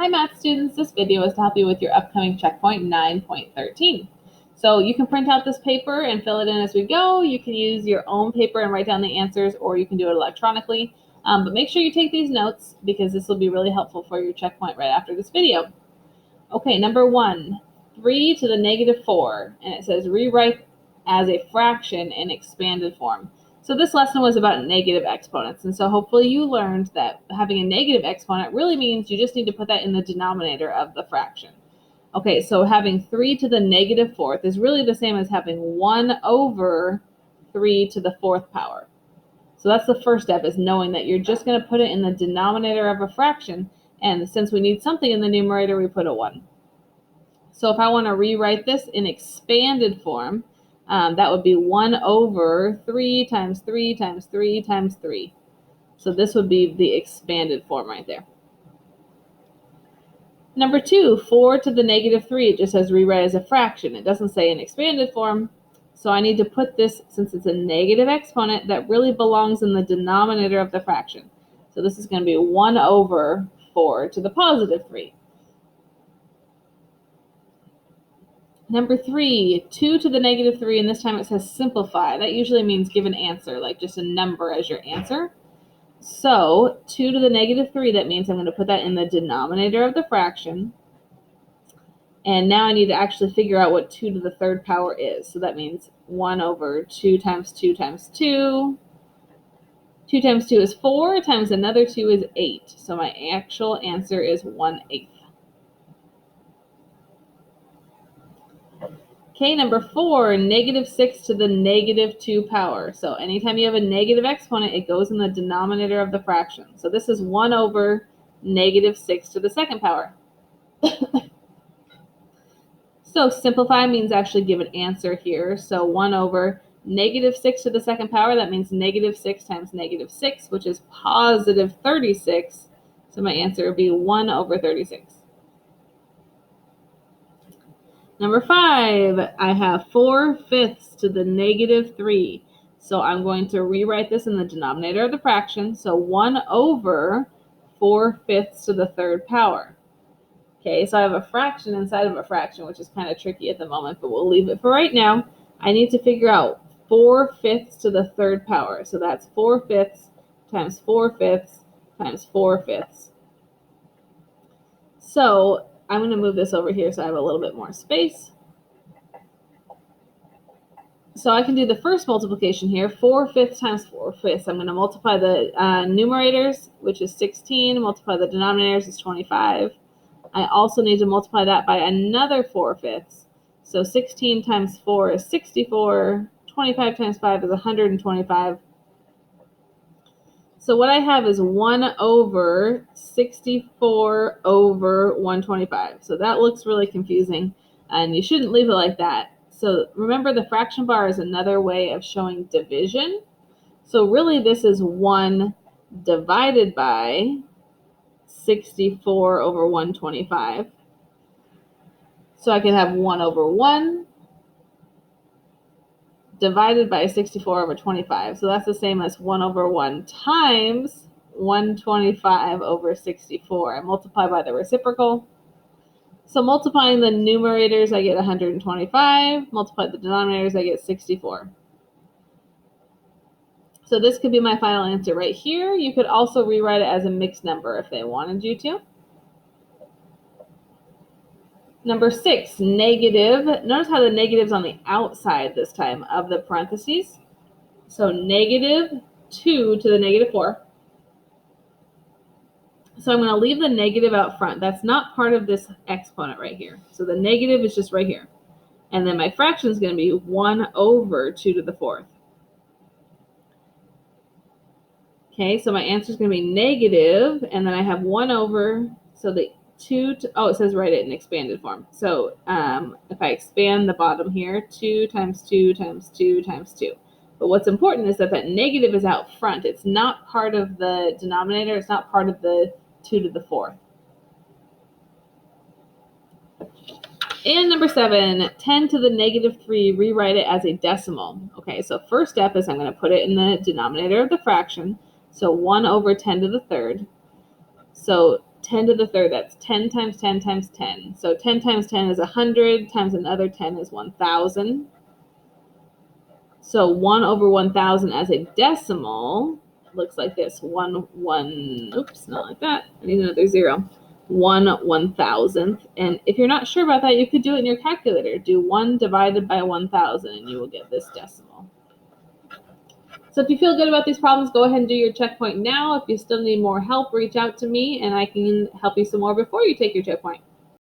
Hi math students, this video is to help you with your upcoming checkpoint 9.13. So you can print out this paper and fill it in as we go. You can use your own paper and write down the answers, or you can do it electronically. But make sure you take these notes because this will be really helpful for your checkpoint right after this video. Okay, number 1, 3 to the negative 4, and it says rewrite as a fraction in expanded form. So this lesson was about negative exponents, and so hopefully you learned that having a negative exponent really means you just need to put that in the denominator of the fraction. Okay, so having 3 to the negative 4th is really the same as having 1 over 3 to the 4th power. So that's the first step, is knowing that you're just going to put it in the denominator of a fraction, and since we need something in the numerator, we put a 1. So if I want to rewrite this in expanded form, that would be 1 over 3 times 3 times 3 times 3. So this would be the expanded form right there. Number 2, 4 to the negative 3, it just says rewrite as a fraction. It doesn't say in expanded form. So I need to put this, since it's a negative exponent, that really belongs in the denominator of the fraction. So this is going to be 1 over 4 to the positive 3. Number 3, 2 to the negative 3, and this time it says simplify. That usually means give an answer, like just a number as your answer. So 2 to the negative 3, that means I'm going to put that in the denominator of the fraction. And now I need to actually figure out what 2 to the 3rd power is. So that means 1 over 2 times 2 times 2. 2 times 2 is 4, times another 2 is 8. So my actual answer is 1/8. Okay, number 4, negative 6 to the negative 2 power. So anytime you have a negative exponent, it goes in the denominator of the fraction. So this is 1 over negative 6 to the 2nd power. So simplify means actually give an answer here. So 1 over negative 6 to the 2nd power, that means negative 6 times negative 6, which is positive 36. So my answer would be 1 over 36. Number 5, I have 4/5 to the negative 3. So I'm going to rewrite this in the denominator of the fraction. So 1 over 4/5 to the 3rd power. Okay, so I have a fraction inside of a fraction, which is kind of tricky at the moment, but we'll leave it for right now. I need to figure out 4/5 to the 3rd power. So that's 4/5 times 4/5 times 4/5. So I'm going to move this over here so I have a little bit more space. So I can do the first multiplication here, 4/5 times 4/5. I'm going to multiply the numerators, which is 16, multiply the denominators is 25. I also need to multiply that by another 4/5. So 16 times 4 is 64, 25 times 5 is 125. So what I have is 1 over 64 over 125. So that looks really confusing, and you shouldn't leave it like that. So remember, the fraction bar is another way of showing division. So really this is 1 divided by 64 over 125. So I can have 1 over 1 divided by 64 over 25. So that's the same as 1 over 1 times 125 over 64. I multiply by the reciprocal. So multiplying the numerators, I get 125. Multiply the denominators, I get 64. So this could be my final answer right here. You could also rewrite it as a mixed number if they wanted you to. Number 6, negative. Notice how the negative's on the outside this time of the parentheses. So negative 2 to the negative 4. So I'm going to leave the negative out front. That's not part of this exponent right here. So the negative is just right here. And then my fraction is going to be 1 over 2 to the 4th. Okay, so my answer is going to be negative, and then I have 1 over, so the 2 to, oh, it says write it in expanded form. So if I expand the bottom here, 2 times 2 times 2 times 2. But what's important is that that negative is out front. It's not part of the denominator. It's not part of the 2 to the 4th. And number 7, 10 to the negative 3, rewrite it as a decimal. Okay, so first step is I'm going to put it in the denominator of the fraction. So 1 over 10 to the 3rd. So 10 to the third, that's 10 times 10 times 10. So 10 times 10 is 100, times another 10 is 1,000. So 1 over 1,000 as a decimal looks like this. Oops, not like that. I need another 0. 1/1000th. And if you're not sure about that, you could do it in your calculator. Do 1 divided by 1,000 and you will get this decimal. So if you feel good about these problems, go ahead and do your checkpoint now. If you still need more help, reach out to me and I can help you some more before you take your checkpoint.